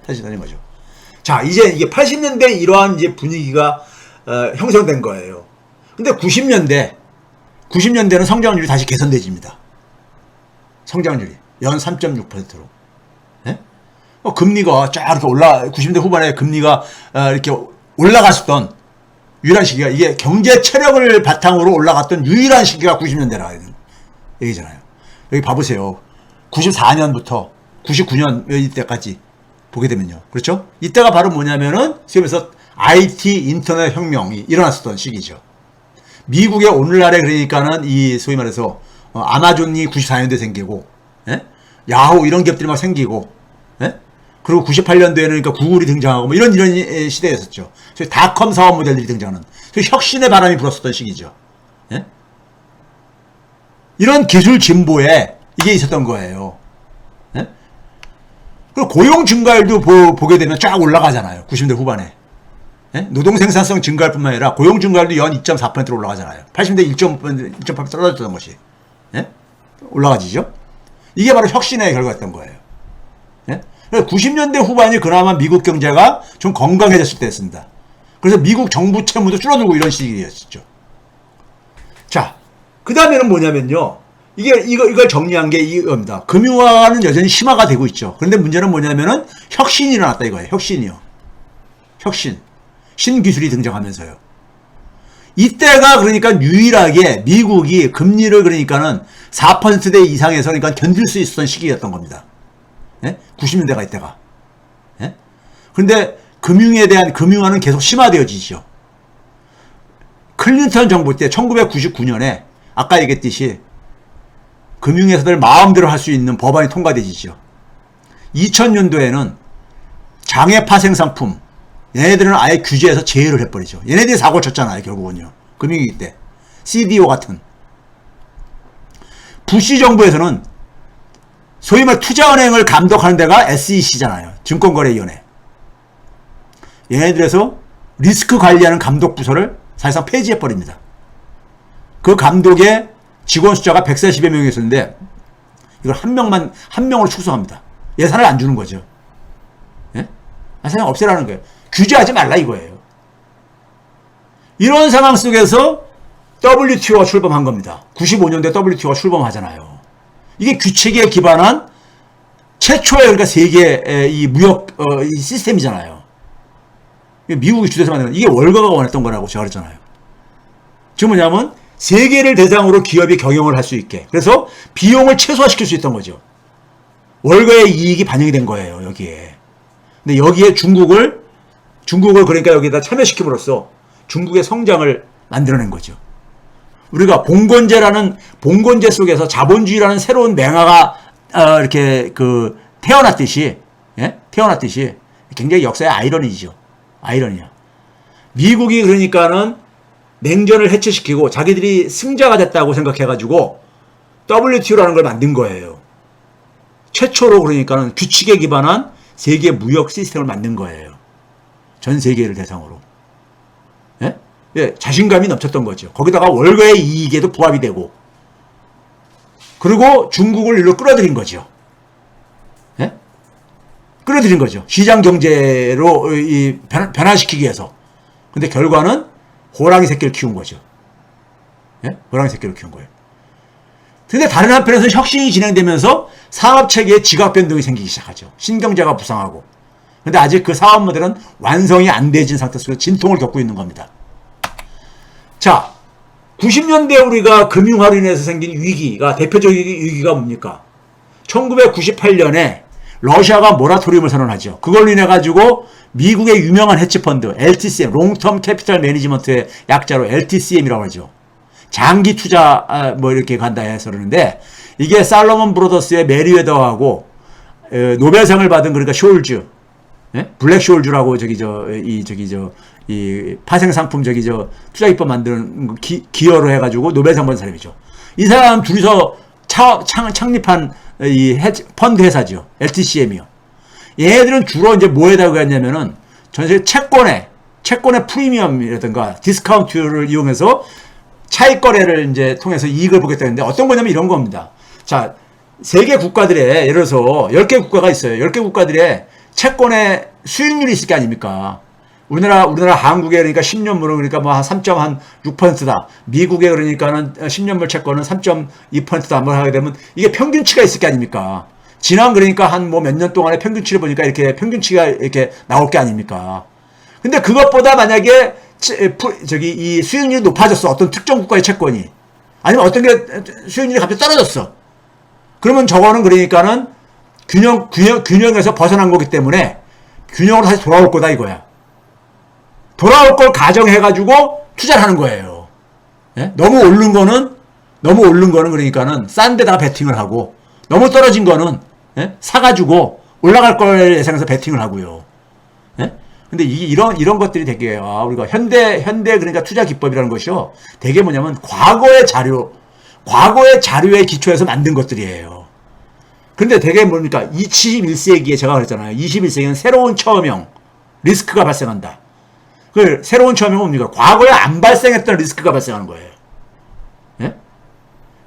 사실은 거죠. 자, 이제 이게 80년대 이러한 이제 분위기가 형성된 거예요. 근데 90년대는 성장률이 다시 개선돼집니다. 성장률이 연 3.6%로. 예? 금리가 쫙 이렇게 90년대 후반에 금리가 이렇게 올라갔었던 유일한 시기가, 이게 경제 체력을 바탕으로 올라갔던 유일한 시기가 90년대라 얘기잖아요. 여기 봐보세요. 94년부터 99년 이때까지 보게 되면요. 그렇죠? 이때가 바로 뭐냐면은 지금에서 IT 인터넷 혁명이 일어났었던 시기죠. 미국의 오늘날에 그러니까는 이 소위 말해서 아마존이 94년도에 생기고, 예? 야후 이런 기업들이 막 생기고, 예? 그리고 98년도에는 그러니까 구글이 등장하고 뭐 이런 시대였었죠. 소위 닷컴 사업 모델들이 등장하는 소위 혁신의 바람이 불었었던 시기죠. 예? 이런 기술 진보에 이게 있었던 거예요. 예? 그리고 고용 증가율도 보게 되면 쫙 올라가잖아요. 90년대 후반에. 예? 노동 생산성 증가할 뿐만 아니라 고용 증가율도 연 2.4%로 올라가잖아요. 80년대 1.8% 떨어졌던 것이. 예? 올라가지죠. 이게 바로 혁신의 결과였던 거예요. 예? 90년대 후반이 그나마 미국 경제가 좀 건강해졌을 때였습니다. 그래서 미국 정부 채무도 줄어들고 이런 시기였죠. 자, 그 다음에는 뭐냐면요. 이걸 정리한 게 이겁니다. 금융화는 여전히 심화가 되고 있죠. 그런데 문제는 뭐냐면은 혁신이 일어났다 이거예요. 혁신이요. 혁신. 신기술이 등장하면서요. 이때가 그러니까 유일하게 미국이 금리를 그러니까는 4%대 이상에서 그러니까 견딜 수 있었던 시기였던 겁니다. 예? 90년대가 이때가. 예? 그런데 금융에 대한 금융화는 계속 심화되어지죠. 클린턴 정부 때 1999년에 아까 얘기했듯이 금융회사들 마음대로 할 수 있는 법안이 통과되지죠. 2000년도에는 장외파생 상품, 얘네들은 아예 규제해서 제외를 해버리죠. 얘네들이 사고를 쳤잖아요, 결국은요. 금융위기 때. CDO 같은. 부시 정부에서는 소위 말 투자은행을 감독하는 데가 SEC잖아요. 증권거래위원회. 얘네들에서 리스크 관리하는 감독부서를 사실상 폐지해버립니다. 그 감독의 직원 숫자가 140여 명이었는데 이걸 한 명으로 축소합니다. 예산을 안 주는 거죠. 예? 그냥 없애라는 거예요. 규제하지 말라 이거예요. 이런 상황 속에서 WTO가 출범한 겁니다. 95년도에 WTO가 출범하잖아요. 이게 규칙에 기반한 최초의 그러니까 세계 이 무역 이 시스템이잖아요. 미국이 주도해서 만든 이게 월가가 원했던 거라고 제가 그랬잖아요. 지금 뭐냐면 세계를 대상으로 기업이 경영을 할 수 있게. 그래서 비용을 최소화시킬 수 있던 거죠. 월가의 이익이 반영이 된 거예요, 여기에. 근데 여기에 중국을 그러니까 여기다 참여시킴으로써 중국의 성장을 만들어낸 거죠. 우리가 봉건제 속에서 자본주의라는 새로운 맹아가 이렇게 태어났듯이, 예? 태어났듯이 굉장히 역사의 아이러니죠. 아이러니야. 미국이 그러니까는 냉전을 해체시키고 자기들이 승자가 됐다고 생각해가지고 WTO라는 걸 만든 거예요. 최초로 그러니까는 규칙에 기반한 세계 무역 시스템을 만든 거예요. 전 세계를 대상으로. 예? 예, 자신감이 넘쳤던 거죠. 거기다가 월가의 이익에도 부합이 되고, 그리고 중국을 일로 끌어들인 거죠. 예? 끌어들인 거죠. 시장 경제로 변화시키기 위해서. 근데 결과는 호랑이 새끼를 키운 거죠. 예? 호랑이 새끼를 키운 거예요. 근데 다른 한편에서 혁신이 진행되면서 사업 체계에 지각 변동이 생기기 시작하죠. 신경제가 부상하고. 근데 아직 그 사업 모델은 완성이 안 되진 상태 속에서 진통을 겪고 있는 겁니다. 자, 90년대 우리가 금융화로 인해서 생긴 위기가, 대표적인 위기가 뭡니까? 1998년에 러시아가 모라토리움을 선언하죠. 그걸로 인해 가지고 미국의 유명한 헤지펀드 LTCM, 롱텀 캐피탈 매니지먼트의 약자로 LTCM이라고 하죠. 장기 투자 이렇게 간다 해서 그러는데, 이게 살로몬 브로더스의 메리웨더하고 노벨상을 받은 그러니까 숄즈, 예? 블랙 숄즈라고 이 파생 상품 투자 기법 만드는 기여로 해가지고 노벨상 받은 사람이죠. 이 사람 둘이서 창립한 이 펀드 회사죠. LTCM이요. 얘네들은 주로 이제 뭐에다가 했냐면은 전세 채권의 프리미엄이라든가 디스카운트를 이용해서 차익 거래를 이제 통해서 이익을 보겠다는데, 어떤 거냐면 이런 겁니다. 자, 세계 국가들의, 예를 들어서 10개 국가가 있어요. 10개 국가들의 채권의 수익률이 있을 게 아닙니까? 우리나라 한국에 그러니까 10년물은 그러니까 뭐 한 3.6%다. 미국에 그러니까는 10년물 채권은 3.2%다. 뭐 하게 되면 이게 평균치가 있을 게 아닙니까? 지난 그러니까 한 뭐 몇 년 동안의 평균치를 보니까 이렇게 평균치가 이렇게 나올 게 아닙니까? 근데 그것보다 만약에 이 수익률이 높아졌어. 어떤 특정 국가의 채권이. 아니면 어떤 게 수익률이 갑자기 떨어졌어. 그러면 저거는 그러니까는 균형에서 벗어난 거기 때문에 균형으로 다시 돌아올 거다 이거야. 돌아올 걸 가정해가지고 투자를 하는 거예요. 예? 너무 오른 거는 그러니까는 싼 데다가 베팅을 하고, 너무 떨어진 거는, 예? 사가지고 올라갈 걸 예상해서 베팅을 하고요. 예? 근데 이런 것들이 되게, 우리가 현대 그러니까 투자 기법이라는 것이요. 되게 뭐냐면 과거의 자료에 기초해서 만든 것들이에요. 근데 되게 뭡니까? 21세기에 제가 그랬잖아요. 21세기는 새로운 처음형 리스크가 발생한다. 그 새로운 처음형은 뭡니까? 과거에 안 발생했던 리스크가 발생하는 거예요. 예?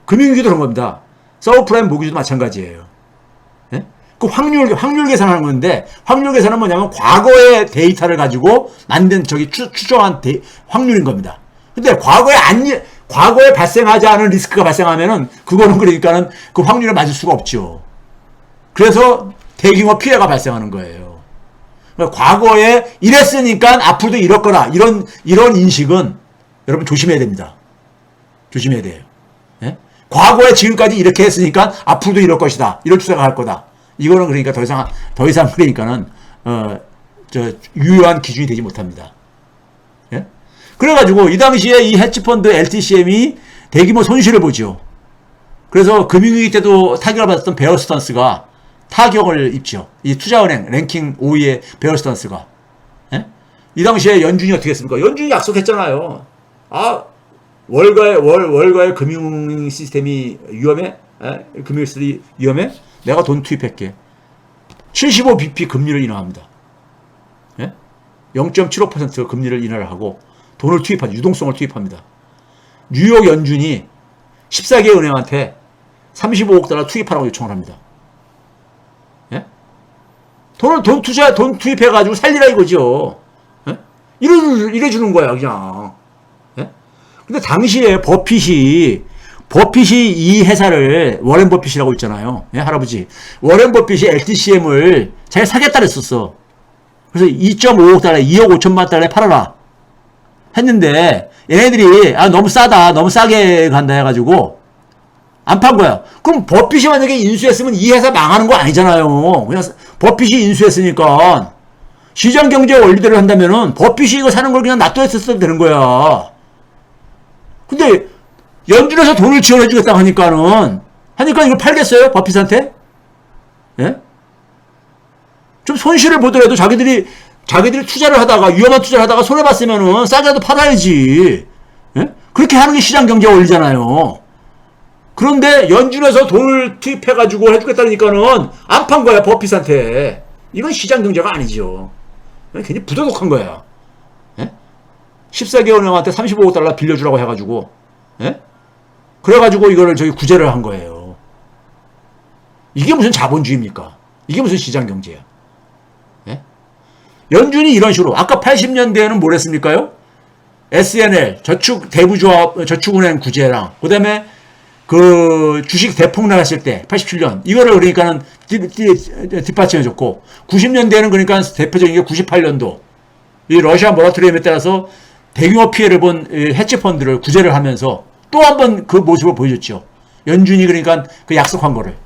금융위기도 그런 겁니다. 서브프라임 모기지도 마찬가지예요. 예? 그 확률 계산하는 건데, 확률 계산은 뭐냐면 과거의 데이터를 가지고 만든 추정한 확률인 겁니다. 근데 과거에 발생하지 않은 리스크가 발생하면은 그거는 그러니까는 그 확률을 맞을 수가 없죠. 그래서 대규모 피해가 발생하는 거예요. 과거에 이랬으니까 앞으로도 이럴 거라. 이런 인식은 여러분 조심해야 됩니다. 조심해야 돼요. 예? 과거에 지금까지 이렇게 했으니까 앞으로도 이럴 것이다. 이럴 추세가 할 거다. 이거는 그러니까 더 이상 그러니까는, 유효한 기준이 되지 못합니다. 예? 그래가지고 이 당시에 이 헤지펀드 LTCM이 대규모 손실을 보죠. 그래서 금융위기 때도 타격을 받았던 베어스턴스가 타격을 입죠. 이 투자은행 랭킹 5위의 베어스턴스가. 예? 이 당시에 연준이 어떻게 했습니까? 연준이 약속했잖아요. 월가의 금융 시스템이 위험해? 예? 금융 시스템이 위험해? 내가 돈 투입할게. 75bp 금리를 인하합니다. 예? 0.75% 금리를 인하를 하고 돈을 투입하죠. 유동성을 투입합니다. 뉴욕 연준이 14개 은행한테 35억 달러 투입하라고 요청을 합니다. 예? 돈 투입해가지고 살리라 이거죠. 예? 이래 주는 거야, 그냥. 예? 근데 당시에 버핏이 이 회사를, 워렌 버핏이라고 있잖아요. 예, 할아버지. 워렌 버핏이 LTCM을 잘 사겠다 그랬었어. 그래서 2.5억 달러, 2억 5천만 달러에 팔아라. 했는데, 얘네들이, 너무 싸다, 너무 싸게 간다 해가지고, 안 판 거야. 그럼 버핏이 만약에 인수했으면 이 회사 망하는 거 아니잖아요. 그냥 버핏이 인수했으니까 시장 경제 원리대로 한다면은 버핏이 이거 사는 걸 그냥 놔둬했었어도 되는 거야. 근데 연준에서 돈을 지원해주겠다고 하니까 이걸 팔겠어요? 버핏한테? 예? 좀 손실을 보더라도 자기들이 투자를 하다가, 위험한 투자를 하다가 손해봤으면은 싸게라도 팔아야지. 예? 그렇게 하는 게 시장 경제 원리잖아요. 그런데 연준에서 돈을 투입해가지고 해주겠다니까는 안 판 거야, 버핏한테. 이건 시장 경제가 아니죠. 굉장히 부도덕한 거야. 예? 14개 은행한테 35억 달러 빌려주라고 해가지고, 예? 그래가지고 이거를 구제를 한 거예요. 이게 무슨 자본주의입니까? 이게 무슨 시장 경제야? 예? 연준이 이런 식으로, 아까 80년대에는 뭘 했습니까요? SNL, 저축은행 구제랑, 그 다음에 주식 대폭락했을 때, 87년. 이거를 그러니까는 뒷받침해줬고, 90년대에는 그러니까 대표적인 게 98년도. 이 러시아 모라토리엄에 따라서 대규모 피해를 본 헤지펀드를 구제를 하면서 또 한 번 그 모습을 보여줬죠. 연준이 그러니까 그 약속한 거를.